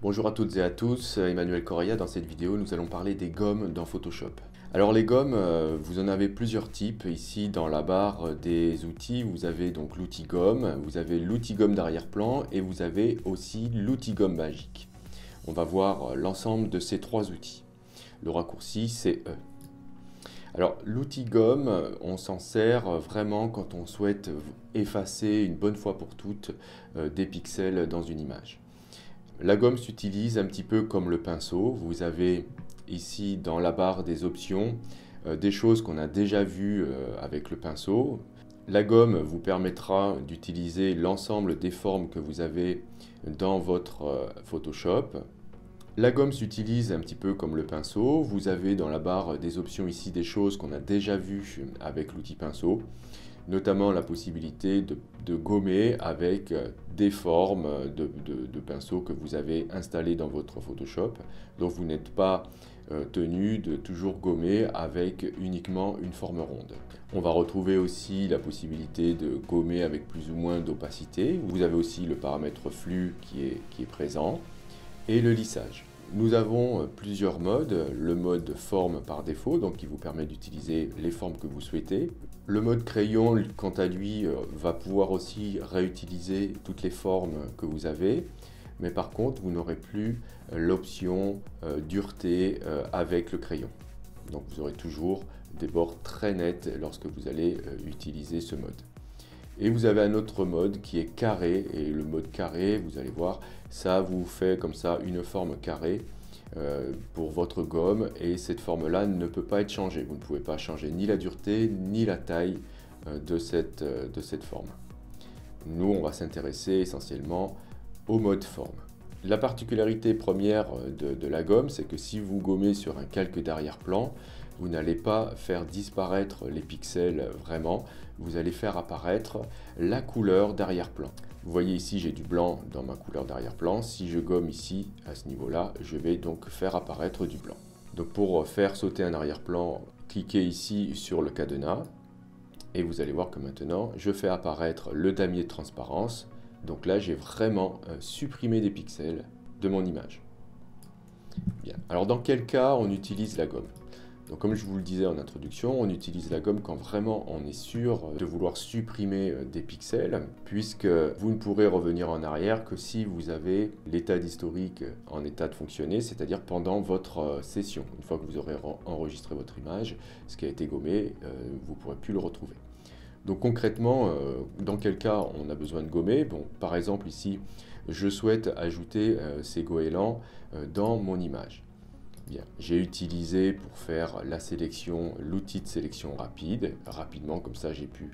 Bonjour à toutes et à tous, Emmanuel Correa. Dans cette vidéo, nous allons parler des gommes dans Photoshop. Alors les gommes, vous en avez plusieurs types. Ici, dans la barre des outils, vous avez donc l'outil gomme, vous avez l'outil gomme d'arrière-plan et vous avez aussi l'outil gomme magique. On va voir l'ensemble de ces trois outils. Le raccourci, c'est E. Alors l'outil gomme, on s'en sert vraiment quand on souhaite effacer une bonne fois pour toutes des pixels dans une image. La gomme s'utilise un petit peu comme le pinceau. Vous avez ici dans la barre des options des choses qu'on a déjà vues avec le pinceau. La gomme vous permettra d'utiliser l'ensemble des formes que vous avez dans votre Photoshop. La gomme s'utilise un petit peu comme le pinceau. Vous avez dans la barre des options ici des choses qu'on a déjà vues avec l'outil pinceau, notamment la possibilité de gommer avec des formes de pinceau que vous avez installées dans votre Photoshop. Donc vous n'êtes pas tenu de toujours gommer avec uniquement une forme ronde. On va retrouver aussi la possibilité de gommer avec plus ou moins d'opacité. Vous avez aussi le paramètre flux qui est présent et le lissage. Nous avons plusieurs modes. Le mode forme par défaut, donc qui vous permet d'utiliser les formes que vous souhaitez. Le mode crayon, quant à lui, va pouvoir aussi réutiliser toutes les formes que vous avez. Mais par contre, vous n'aurez plus l'option dureté avec le crayon. Donc vous aurez toujours des bords très nets lorsque vous allez utiliser ce mode. Et vous avez un autre mode qui est carré, et le mode carré, vous allez voir, ça vous fait comme ça une forme carrée pour votre gomme, et cette forme-là ne peut pas être changée. Vous ne pouvez pas changer ni la dureté ni la taille de cette forme. Nous, on va s'intéresser essentiellement au mode forme. La particularité première de la gomme, c'est que si vous gommez sur un calque d'arrière-plan, vous n'allez pas faire disparaître les pixels vraiment, vous allez faire apparaître la couleur d'arrière-plan. Vous voyez ici, j'ai du blanc dans ma couleur d'arrière-plan. Si je gomme ici, à ce niveau-là, je vais donc faire apparaître du blanc. Donc pour faire sauter un arrière-plan, cliquez ici sur le cadenas et vous allez voir que maintenant, je fais apparaître le damier de transparence. Donc là, j'ai vraiment supprimé des pixels de mon image. Bien. Alors dans quel cas on utilise la gomme ? Donc comme je vous le disais en introduction, on utilise la gomme quand vraiment on est sûr de vouloir supprimer des pixels, puisque vous ne pourrez revenir en arrière que si vous avez l'état d'historique en état de fonctionner, c'est-à-dire pendant votre session. Une fois que vous aurez enregistré votre image, ce qui a été gommé, vous ne pourrez plus le retrouver. Donc concrètement, dans quel cas on a besoin de gommer ? Bon, par exemple ici, je souhaite ajouter ces goélands dans mon image. Bien, j'ai utilisé pour faire la sélection, l'outil de sélection rapidement, comme ça j'ai pu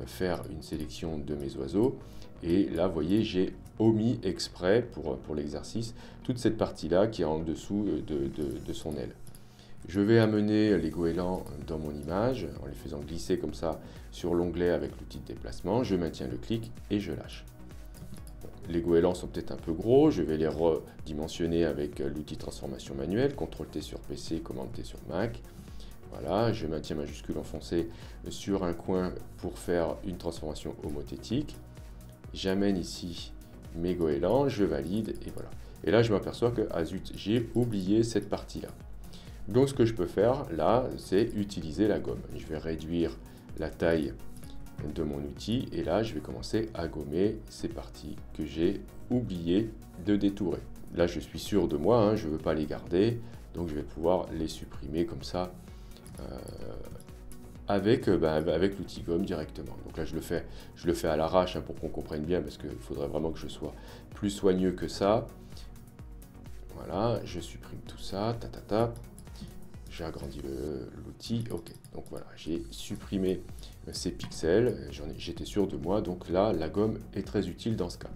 faire une sélection de mes oiseaux. Et là, vous voyez, j'ai omis exprès pour l'exercice toute cette partie-là qui est en dessous de son aile. Je vais amener les goélands dans mon image en les faisant glisser comme ça sur l'onglet avec l'outil de déplacement. Je maintiens le clic et je lâche. Les goélands sont peut-être un peu gros, je vais les redimensionner avec l'outil de transformation manuelle, CTRL-T sur PC, CTRL-T sur Mac. Voilà, je maintiens majuscule enfoncée sur un coin pour faire une transformation homothétique. J'amène ici mes goélands, je valide et voilà. Et là, je m'aperçois que, ah zut, j'ai oublié cette partie-là. Donc, ce que je peux faire là, c'est utiliser la gomme. Je vais réduire la taille de mon outil et là je vais commencer à gommer ces parties que j'ai oublié de détourer. Là je suis sûr de moi, hein, je ne veux pas les garder, donc je vais pouvoir les supprimer comme ça avec l'outil gomme directement. Donc là je le fais à l'arrache hein, pour qu'on comprenne bien, parce qu'il faudrait vraiment que je sois plus soigneux que ça. Voilà, je supprime tout ça, j'ai agrandi l'outil, ok. Donc voilà, j'ai supprimé ces pixels, j'étais sûr de moi, donc là, la gomme est très utile dans ce cas.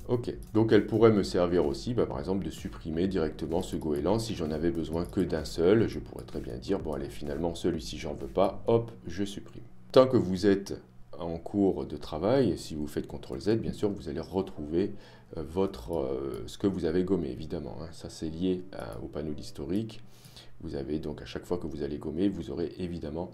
Ok, donc elle pourrait me servir aussi, par exemple, de supprimer directement ce goéland. Si j'en avais besoin que d'un seul, je pourrais très bien dire, bon allez, finalement, celui-ci, j'en veux pas, hop, je supprime. Tant que vous êtes en cours de travail, si vous faites CTRL-Z, bien sûr, vous allez retrouver ce que vous avez gommé, évidemment. Hein. Ça, c'est lié au panneau d'historique. Vous avez donc, à chaque fois que vous allez gommer, vous aurez évidemment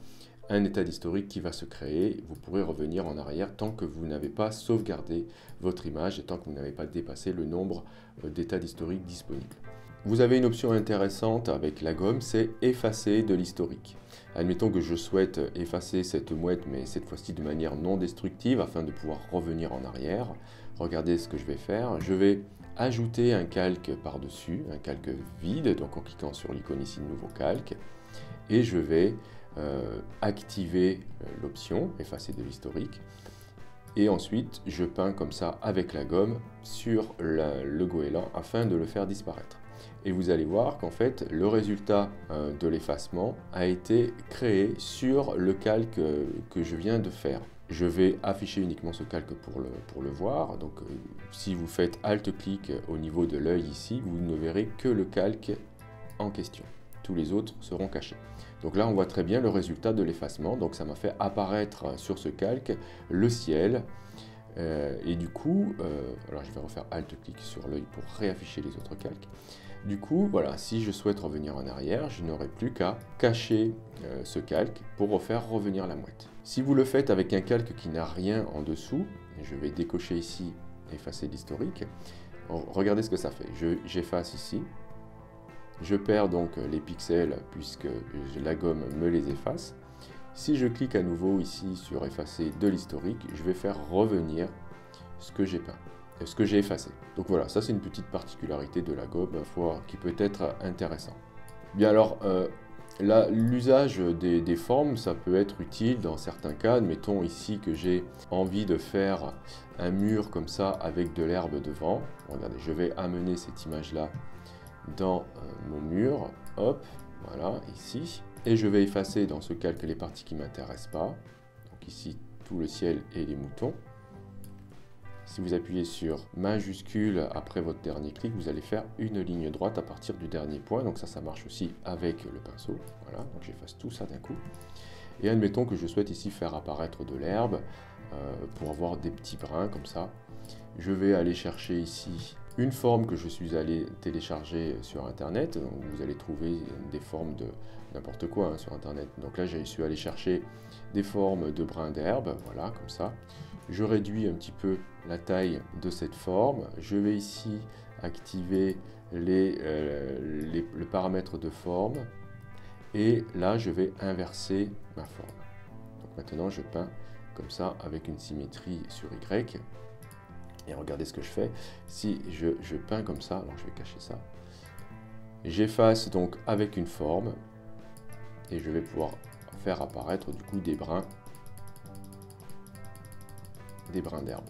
un état d'historique qui va se créer. Vous pourrez revenir en arrière tant que vous n'avez pas sauvegardé votre image et tant que vous n'avez pas dépassé le nombre d'états d'historique disponibles. Vous avez une option intéressante avec la gomme, c'est effacer de l'historique. Admettons que je souhaite effacer cette mouette, mais cette fois-ci de manière non destructive afin de pouvoir revenir en arrière. Regardez ce que je vais faire. Je vais ajouter un calque par-dessus, un calque vide, donc en cliquant sur l'icône ici de nouveau calque. Et je vais activer l'option effacer de l'historique. Et ensuite, je peins comme ça avec la gomme sur le goéland afin de le faire disparaître. Et vous allez voir qu'en fait, le résultat de l'effacement a été créé sur le calque que je viens de faire. Je vais afficher uniquement ce calque pour le voir. Donc, si vous faites Alt-clic au niveau de l'œil ici, vous ne verrez que le calque en question. Tous les autres seront cachés. Donc là, on voit très bien le résultat de l'effacement. Donc, ça m'a fait apparaître sur ce calque le ciel. Et du coup, alors je vais refaire Alt-clic sur l'œil pour réafficher les autres calques. Du coup, voilà, si je souhaite revenir en arrière, je n'aurai plus qu'à cacher ce calque pour refaire revenir la mouette. Si vous le faites avec un calque qui n'a rien en dessous, je vais décocher ici, effacer l'historique. Regardez ce que ça fait. J'efface ici. Je perds donc les pixels puisque la gomme me les efface. Si je clique à nouveau ici sur effacer de l'historique, je vais faire revenir ce que j'ai peint, ce que j'ai effacé. Donc voilà, ça c'est une petite particularité de la gomme qui peut être intéressant. Bien alors, l'usage des formes, ça peut être utile dans certains cas. Mettons ici que j'ai envie de faire un mur comme ça avec de l'herbe devant. Regardez, je vais amener cette image-là dans mon mur. Hop, voilà, ici. Et je vais effacer dans ce calque les parties qui ne m'intéressent pas. Donc ici, tout le ciel et les moutons. Si vous appuyez sur majuscule après votre dernier clic, vous allez faire une ligne droite à partir du dernier point. Donc ça marche aussi avec le pinceau. Voilà, donc j'efface tout ça d'un coup. Et admettons que je souhaite ici faire apparaître de l'herbe pour avoir des petits brins comme ça. Je vais aller chercher ici une forme que je suis allé télécharger sur Internet. Donc vous allez trouver des formes de n'importe quoi sur Internet. Donc là, je suis allé chercher des formes de brins d'herbe, voilà, comme ça. Je réduis un petit peu la taille de cette forme. Je vais ici activer le paramètre de forme. Et là, je vais inverser ma forme. Donc maintenant, je peins comme ça avec une symétrie sur Y. Et regardez ce que je fais. Si je peins comme ça, alors je vais cacher ça. J'efface donc avec une forme. Et je vais pouvoir faire apparaître du coup des brins d'herbe.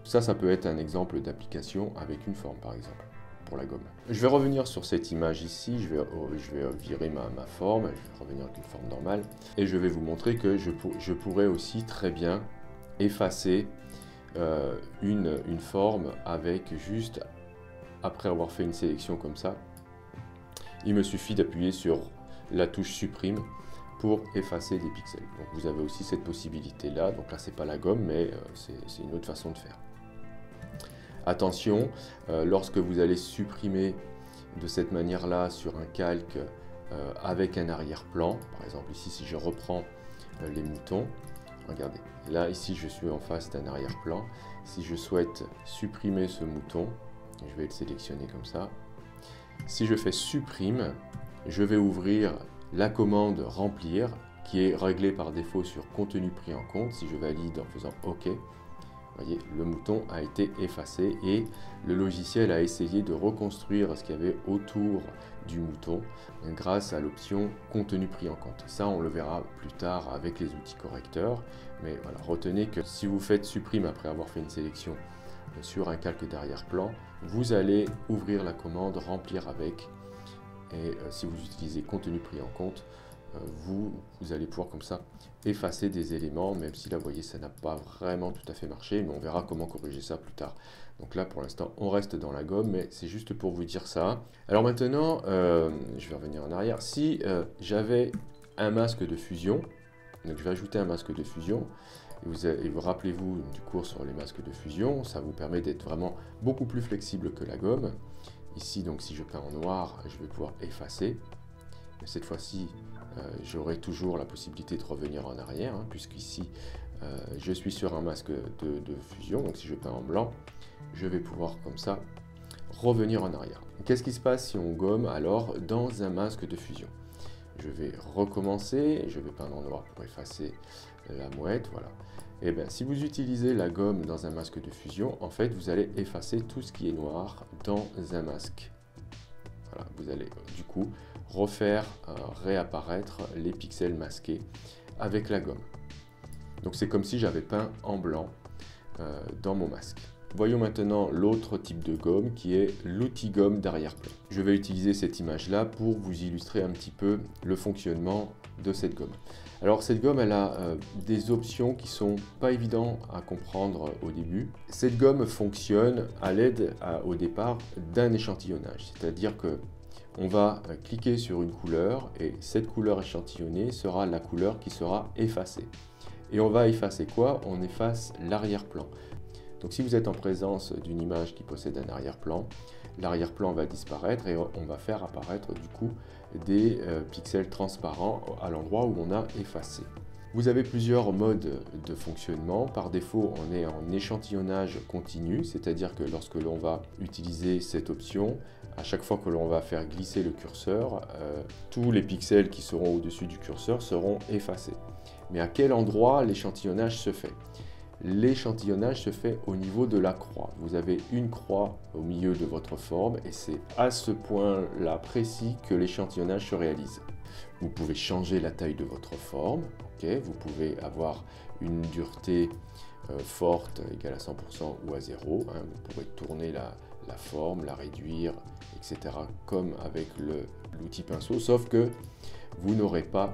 Ça peut être un exemple d'application avec une forme par exemple, pour la gomme. Je vais revenir sur cette image ici, je vais virer ma forme, je vais revenir avec une forme normale, et je vais vous montrer que je pourrais aussi très bien effacer une forme avec juste, après avoir fait une sélection comme ça, il me suffit d'appuyer sur la touche supprime pour effacer des pixels. Donc vous avez aussi cette possibilité là, donc là c'est pas la gomme mais c'est une autre façon de faire. Attention, lorsque vous allez supprimer de cette manière là sur un calque avec un arrière-plan, par exemple ici si je reprends les moutons, regardez, là ici je suis en face d'un arrière-plan, si je souhaite supprimer ce mouton, je vais le sélectionner comme ça, si je fais supprime, je vais ouvrir la commande remplir qui est réglée par défaut sur contenu pris en compte. Si je valide en faisant OK, vous voyez, le mouton a été effacé et le logiciel a essayé de reconstruire ce qu'il y avait autour du mouton grâce à l'option contenu pris en compte. Ça, on le verra plus tard avec les outils correcteurs. Mais voilà, retenez que si vous faites supprime après avoir fait une sélection sur un calque d'arrière-plan, vous allez ouvrir la commande remplir avec. Et si vous utilisez contenu pris en compte, vous allez pouvoir comme ça effacer des éléments, même si là vous voyez ça n'a pas vraiment tout à fait marché, mais on verra comment corriger ça plus tard. Donc là pour l'instant on reste dans la gomme, mais c'est juste pour vous dire ça. Alors maintenant, je vais revenir en arrière. Si j'avais un masque de fusion, donc je vais ajouter un masque de fusion, et vous rappelez-vous du cours sur les masques de fusion, ça vous permet d'être vraiment beaucoup plus flexible que la gomme. Ici, donc, si je peins en noir, je vais pouvoir effacer. Mais cette fois-ci, j'aurai toujours la possibilité de revenir en arrière, hein, puisqu'ici je suis sur un masque de fusion. Donc si je peins en blanc, je vais pouvoir comme ça revenir en arrière. Qu'est-ce qui se passe si on gomme alors dans un masque de fusion? Je vais recommencer, je vais peindre en noir pour effacer la mouette, voilà. Et bien, si vous utilisez la gomme dans un masque de fusion, en fait, vous allez effacer tout ce qui est noir dans un masque. Voilà, vous allez du coup refaire réapparaître les pixels masqués avec la gomme. Donc c'est comme si j'avais peint en blanc dans mon masque. Voyons maintenant l'autre type de gomme qui est l'outil gomme d'arrière-plan. Je vais utiliser cette image-là pour vous illustrer un petit peu le fonctionnement de cette gomme. Alors cette gomme, elle a des options qui sont pas évidentes à comprendre au début. Cette gomme fonctionne à l'aide au départ d'un échantillonnage, c'est-à-dire que on va cliquer sur une couleur et cette couleur échantillonnée sera la couleur qui sera effacée. Et on va effacer quoi? On efface l'arrière-plan. Donc si vous êtes en présence d'une image qui possède un arrière-plan, l'arrière-plan va disparaître et on va faire apparaître du coup des pixels transparents à l'endroit où on a effacé. Vous avez plusieurs modes de fonctionnement. Par défaut, on est en échantillonnage continu, c'est-à-dire que lorsque l'on va utiliser cette option, à chaque fois que l'on va faire glisser le curseur, tous les pixels qui seront au-dessus du curseur seront effacés. Mais à quel endroit l'échantillonnage se fait? L'échantillonnage se fait au niveau de la croix. Vous avez une croix au milieu de votre forme et c'est à ce point-là précis que l'échantillonnage se réalise. Vous pouvez changer la taille de votre forme, okay. Vous pouvez avoir une dureté forte égale à 100% ou à 0. Hein. Vous pourrez tourner la forme, la réduire, etc. comme avec l'outil pinceau, sauf que vous n'aurez pas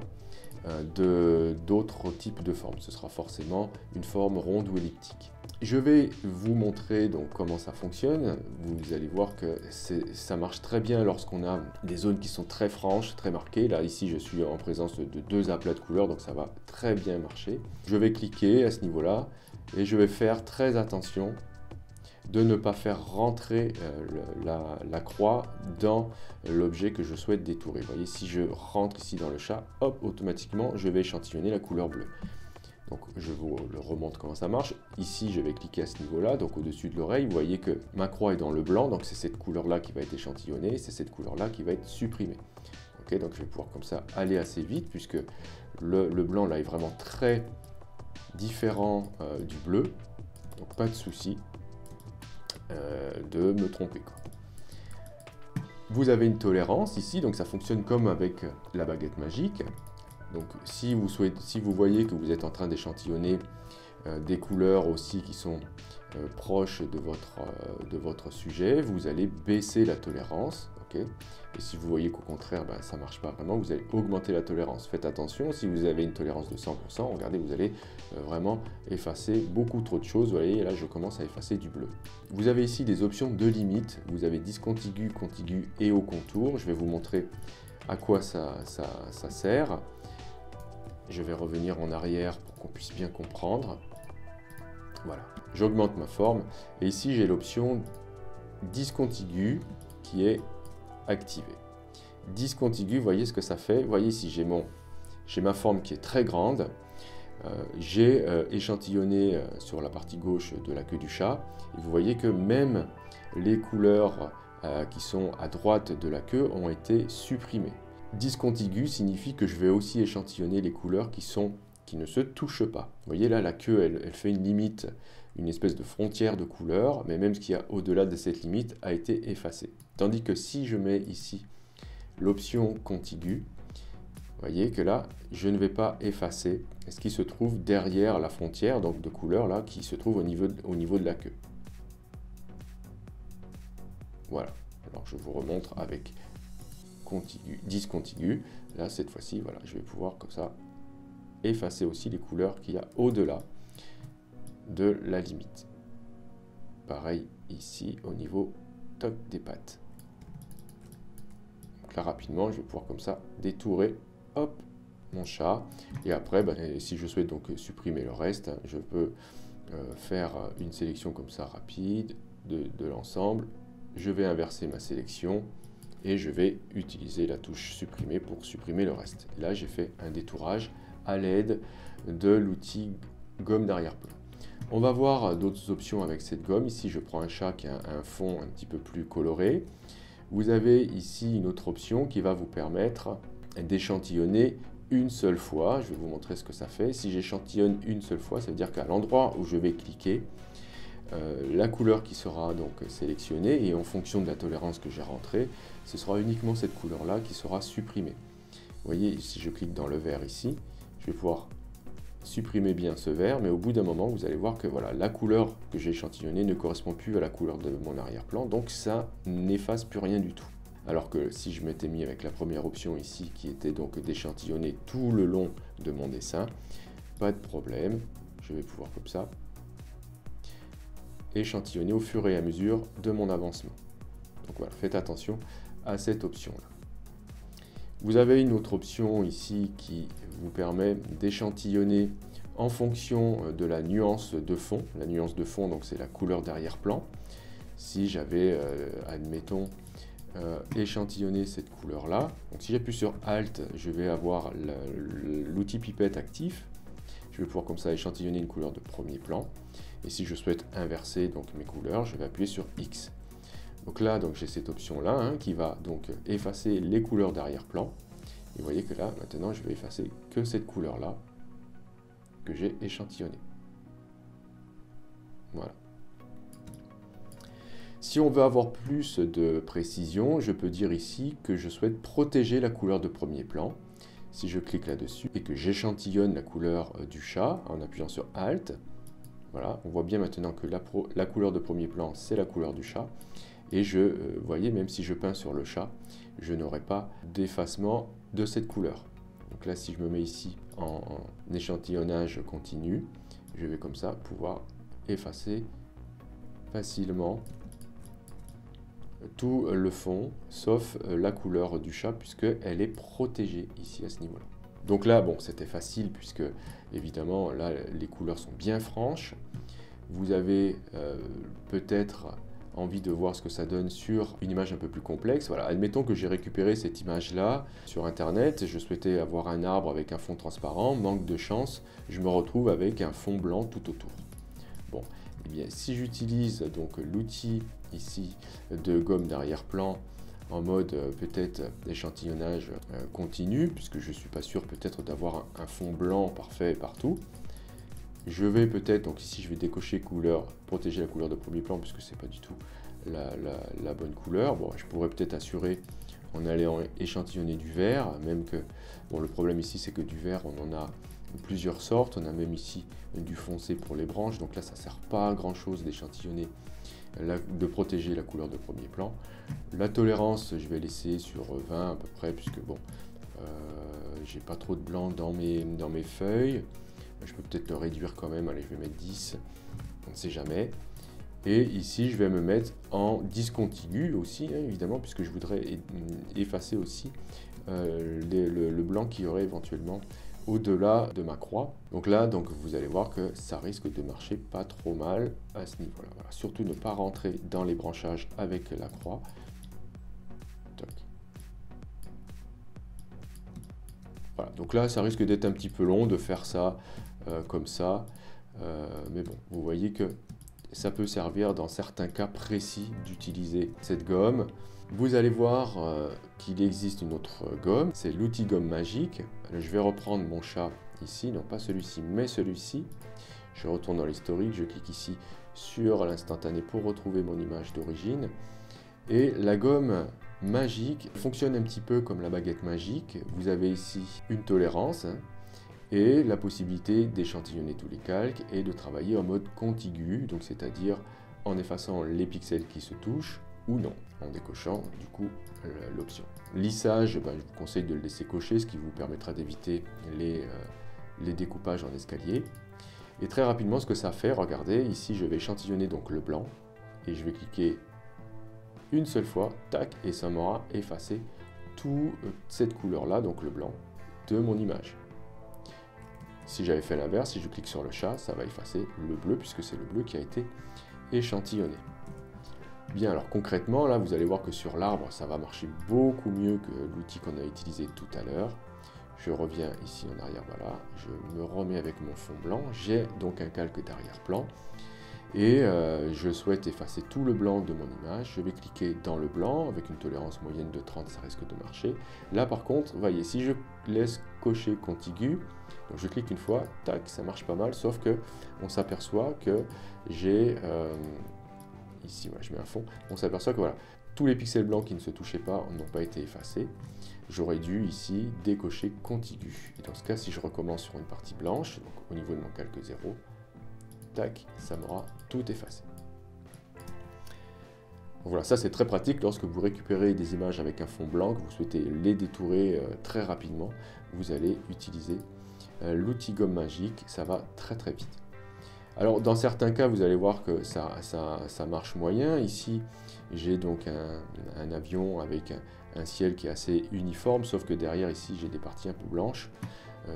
d'autres types de formes. Ce sera forcément une forme ronde ou elliptique. Je vais vous montrer donc comment ça fonctionne. Vous allez voir que ça marche très bien lorsqu'on a des zones qui sont très franches, très marquées. Là, ici, je suis en présence de deux aplats de couleurs, donc ça va très bien marcher. Je vais cliquer à ce niveau-là et je vais faire très attention de ne pas faire rentrer la croix dans l'objet que je souhaite détourer. Vous voyez, si je rentre ici dans le chat, hop, automatiquement, je vais échantillonner la couleur bleue. Donc, je vous le remontre comment ça marche. Ici, je vais cliquer à ce niveau-là, donc au-dessus de l'oreille, vous voyez que ma croix est dans le blanc, donc c'est cette couleur-là qui va être échantillonnée, c'est cette couleur-là qui va être supprimée. Okay, donc, je vais pouvoir comme ça aller assez vite, puisque le blanc, là, est vraiment très différent du bleu, donc pas de souci de me tromper, quoi. Vous avez une tolérance ici, donc ça fonctionne comme avec la baguette magique. Donc si vous voyez que vous êtes en train d'échantillonner des couleurs aussi qui sont proches de votre sujet, vous allez baisser la tolérance. Okay. Et si vous voyez qu'au contraire, ça ne marche pas vraiment, vous allez augmenter la tolérance. Faites attention, si vous avez une tolérance de 100%, regardez, vous allez vraiment effacer beaucoup trop de choses. Vous voyez, là, je commence à effacer du bleu. Vous avez ici des options de limite. Vous avez discontigu, contigu et au contour. Je vais vous montrer à quoi ça sert. Je vais revenir en arrière pour qu'on puisse bien comprendre. Voilà, j'augmente ma forme. Et ici, j'ai l'option discontigu qui est activé. Discontigu, vous voyez ce que ça fait. Vous voyez ici, j'ai ma forme qui est très grande. J'ai échantillonné sur la partie gauche de la queue du chat. Et vous voyez que même les couleurs qui sont à droite de la queue ont été supprimées. Discontigu signifie que je vais aussi échantillonner les couleurs qui ne se touchent pas. Vous voyez là, la queue, elle fait une limite, une espèce de frontière de couleurs, mais même ce qu'il y a au-delà de cette limite a été effacé. Tandis que si je mets ici l'option contigu, vous voyez que là, je ne vais pas effacer ce qui se trouve derrière la frontière donc de couleurs là, qui se trouve au niveau de la queue. Voilà, alors je vous remontre avec discontigu. Là, cette fois-ci, voilà, je vais pouvoir comme ça effacer aussi les couleurs qu'il y a au-delà de la limite. Pareil ici au niveau des pattes. Donc là rapidement je vais pouvoir comme ça détourer hop mon chat et après si je souhaite donc supprimer le reste, je peux faire une sélection comme ça rapide de l'ensemble. Je vais inverser ma sélection et je vais utiliser la touche supprimer pour supprimer le reste. Et là, j'ai fait un détourage à l'aide de l'outil gomme d'arrière-plan. On va voir d'autres options avec cette gomme. Ici, je prends un chat qui a un fond un petit peu plus coloré. Vous avez ici une autre option qui va vous permettre d'échantillonner une seule fois. Je vais vous montrer ce que ça fait. Si j'échantillonne une seule fois, ça veut dire qu'à l'endroit où je vais cliquer, la couleur qui sera donc sélectionnée, et en fonction de la tolérance que j'ai rentrée, ce sera uniquement cette couleur-là qui sera supprimée. Vous voyez, si je clique dans le vert ici, je vais pouvoir supprimer bien ce vert, mais au bout d'un moment, vous allez voir que voilà, la couleur que j'ai échantillonnée ne correspond plus à la couleur de mon arrière-plan, donc ça n'efface plus rien du tout. Alors que si je m'étais mis avec la première option ici, qui était donc d'échantillonner tout le long de mon dessin, pas de problème, je vais pouvoir comme ça échantillonner au fur et à mesure de mon avancement. Donc voilà, faites attention à cette option-là. Vous avez une autre option ici qui vous permet d'échantillonner en fonction de la nuance de fond. La nuance de fond, donc c'est la couleur d'arrière-plan. Si j'avais, admettons, échantillonné cette couleur-là, donc si j'appuie sur Alt, je vais avoir l'outil pipette actif. Je vais pouvoir comme ça échantillonner une couleur de premier plan. Et si je souhaite inverser donc mes couleurs, je vais appuyer sur X. Donc là, j'ai cette option-là qui va donc effacer les couleurs d'arrière-plan. Et vous voyez que là, maintenant, je vais effacer que cette couleur-là que j'ai échantillonnée. Voilà. Si on veut avoir plus de précision, je peux dire ici que je souhaite protéger la couleur de premier plan. Si je clique là-dessus et que j'échantillonne la couleur du chat en appuyant sur Alt, voilà, on voit bien maintenant que la couleur de premier plan, c'est la couleur du chat. Et vous voyez, même si je peins sur le chat, je n'aurai pas d'effacement de cette couleur. Donc là, si je me mets ici en échantillonnage continu, je vais comme ça pouvoir effacer facilement tout le fond, sauf la couleur du chat, puisqu'elle est protégée ici à ce niveau-là. Donc là, bon, c'était facile, puisque évidemment, là, les couleurs sont bien franches. Vous avez peut-être envie de voir ce que ça donne sur une image un peu plus complexe. Voilà, admettons que j'ai récupéré cette image-là sur Internet, je souhaitais avoir un arbre avec un fond transparent, manque de chance, je me retrouve avec un fond blanc tout autour. Bon, eh bien, si j'utilise donc l'outil ici de gomme d'arrière-plan en mode peut-être échantillonnage continu, puisque je ne suis pas sûr peut-être d'avoir un fond blanc parfait partout, je vais peut-être, donc ici je vais décocher couleur, protéger la couleur de premier plan, puisque c'est pas du tout la bonne couleur. Bon, je pourrais peut-être assurer en allant échantillonner du vert, même que, bon, le problème ici c'est que du vert on en a plusieurs sortes, on a même ici du foncé pour les branches, donc là ça sert pas à grand chose d'échantillonner, de protéger la couleur de premier plan. La tolérance je vais laisser sur 20 à peu près, puisque bon, j'ai pas trop de blanc dans mes feuilles. Je peux peut-être le réduire quand même, allez je vais mettre 10, on ne sait jamais. Et ici je vais me mettre en discontigu aussi, évidemment, puisque je voudrais effacer aussi le blanc qui y aurait éventuellement au-delà de ma croix. Donc là, vous allez voir que ça risque de marcher pas trop mal à ce niveau-là. Voilà. Surtout ne pas rentrer dans les branchages avec la croix. Toc. Voilà. Donc là, ça risque d'être un petit peu long de faire ça comme ça. Mais bon, vous voyez que ça peut servir dans certains cas précis d'utiliser cette gomme. Vous allez voir qu'il existe une autre gomme, c'est l'outil gomme magique. Je vais reprendre mon chat ici, non pas celui-ci, mais celui-ci. Je retourne dans l'historique, je clique ici sur l'instantané pour retrouver mon image d'origine. Et la gomme magique fonctionne un petit peu comme la baguette magique. Vous avez ici une tolérance et la possibilité d'échantillonner tous les calques et de travailler en mode contigu, donc c'est-à-dire en effaçant les pixels qui se touchent ou non, en décochant du coup l'option. Lissage, je vous conseille de le laisser cocher, ce qui vous permettra d'éviter les découpages en escalier. Et très rapidement, ce que ça fait, regardez, ici je vais échantillonner donc le blanc, et je vais cliquer une seule fois, tac, et ça m'aura effacé toute cette couleur-là, donc le blanc, de mon image. Si j'avais fait l'inverse, si je clique sur le chat, ça va effacer le bleu, puisque c'est le bleu qui a été échantillonné. Bien, alors concrètement, là, vous allez voir que sur l'arbre, ça va marcher beaucoup mieux que l'outil qu'on a utilisé tout à l'heure. Je reviens ici en arrière, voilà, je me remets avec mon fond blanc. J'ai donc un calque d'arrière-plan et je souhaite effacer tout le blanc de mon image. Je vais cliquer dans le blanc avec une tolérance moyenne de 30, ça risque de marcher. Là par contre, vous voyez, si je laisse cocher contigu, donc je clique une fois, tac, ça marche pas mal, sauf que on s'aperçoit que j'ai ici, voilà, je mets un fond, on s'aperçoit que voilà, tous les pixels blancs qui ne se touchaient pas n'ont pas été effacés. J'aurais dû ici décocher contigu. Et dans ce cas, si je recommence sur une partie blanche, donc au niveau de mon calque 0, tac, ça m'aura tout effacé. Voilà, ça c'est très pratique lorsque vous récupérez des images avec un fond blanc, que vous souhaitez les détourer très rapidement, vous allez utiliser l'outil gomme magique, ça va très très vite. Alors dans certains cas, vous allez voir que ça marche moyen. Ici, j'ai donc un avion avec un ciel qui est assez uniforme, sauf que derrière ici, j'ai des parties un peu blanches.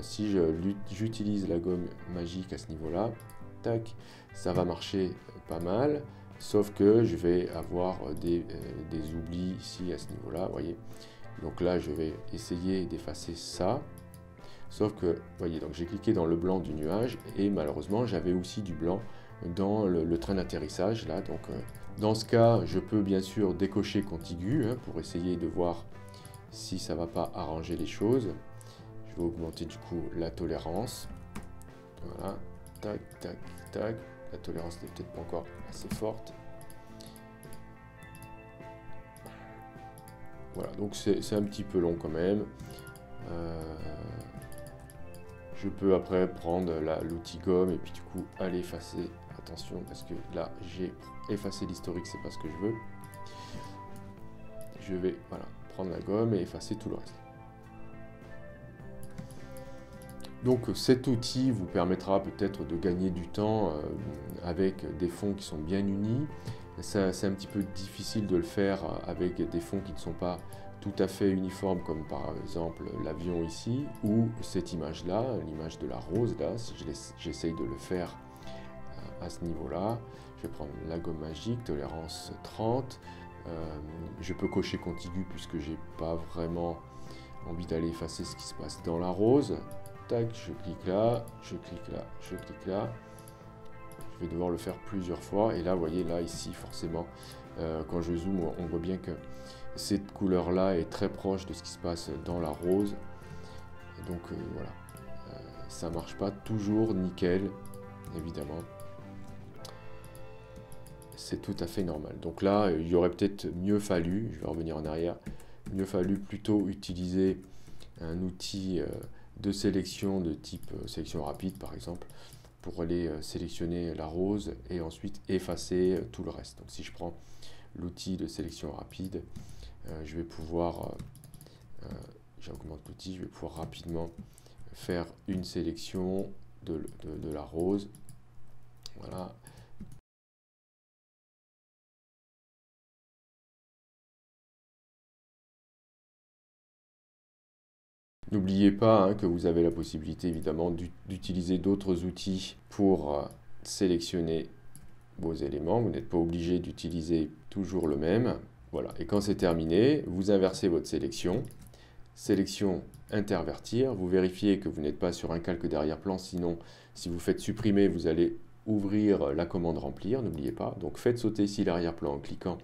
Si j'utilise la gomme magique à ce niveau-là, tac, ça va marcher pas mal, sauf que je vais avoir des oublis ici à ce niveau-là, vous voyez. Donc là, je vais essayer d'effacer ça. Sauf que, vous voyez, donc j'ai cliqué dans le blanc du nuage et malheureusement j'avais aussi du blanc dans le train d'atterrissage là. Donc dans ce cas, je peux bien sûr décocher contigu pour essayer de voir si ça ne va pas arranger les choses. Je vais augmenter du coup la tolérance. Voilà, tac, tac, tac. La tolérance n'est peut-être pas encore assez forte. Voilà, donc c'est un petit peu long quand même. Je peux après prendre l'outil gomme et puis du coup aller effacer. Attention parce que là j'ai effacé l'historique, c'est pas ce que je veux. Je vais voilà, prendre la gomme et effacer tout le reste. Donc cet outil vous permettra peut-être de gagner du temps avec des fonds qui sont bien unis. C'est un petit peu difficile de le faire avec des fonds qui ne sont pas tout à fait uniformes, comme par exemple l'avion ici, ou cette image-là, l'image de la rose, là, si j'essaye de le faire à ce niveau-là. Je vais prendre la gomme magique, tolérance 30. Je peux cocher contigu puisque j'ai pas vraiment envie d'aller effacer ce qui se passe dans la rose. Tac, je clique là, je clique là, je clique là. Je vais devoir le faire plusieurs fois. Et là, vous voyez, là, ici, forcément, quand je zoome, on voit bien que cette couleur-là est très proche de ce qui se passe dans la rose. Donc, voilà. Ça ne marche pas toujours nickel, évidemment. C'est tout à fait normal. Donc là, il y aurait peut-être mieux fallu, je vais revenir en arrière, mieux fallu plutôt utiliser un outil de sélection de type sélection rapide, par exemple, pour aller sélectionner la rose et ensuite effacer tout le reste. Donc si je prends l'outil de sélection rapide, je vais pouvoir, j'augmente l'outil, je vais pouvoir rapidement faire une sélection de la rose. Voilà. N'oubliez pas que vous avez la possibilité évidemment d'utiliser d'autres outils pour sélectionner vos éléments. Vous n'êtes pas obligé d'utiliser toujours le même. Voilà. Et quand c'est terminé, vous inversez votre sélection. Sélection intervertir. Vous vérifiez que vous n'êtes pas sur un calque d'arrière-plan. Sinon, si vous faites supprimer, vous allez ouvrir la commande remplir. N'oubliez pas. Donc faites sauter ici l'arrière-plan en cliquant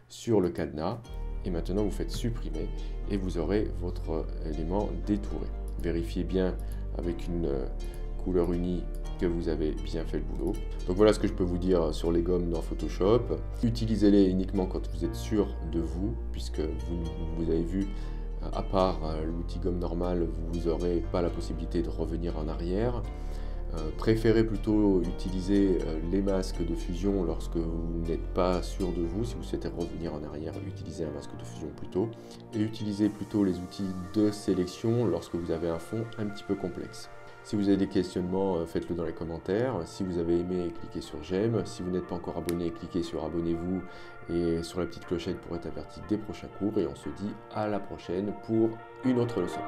sur le cadenas. Et maintenant, vous faites supprimer et vous aurez votre élément détouré. Vérifiez bien avec une couleur unie que vous avez bien fait le boulot. Donc voilà ce que je peux vous dire sur les gommes dans Photoshop. Utilisez-les uniquement quand vous êtes sûr de vous, puisque vous avez vu, à part l'outil gomme normal, vous n'aurez pas la possibilité de revenir en arrière. Préférez plutôt utiliser les masques de fusion lorsque vous n'êtes pas sûr de vous. Si vous souhaitez revenir en arrière, utilisez un masque de fusion plutôt. Et utilisez plutôt les outils de sélection lorsque vous avez un fond un petit peu complexe. Si vous avez des questionnements, faites-le dans les commentaires. Si vous avez aimé, cliquez sur j'aime. Si vous n'êtes pas encore abonné, cliquez sur abonnez-vous et sur la petite clochette pour être averti des prochains cours. Et on se dit à la prochaine pour une autre leçon.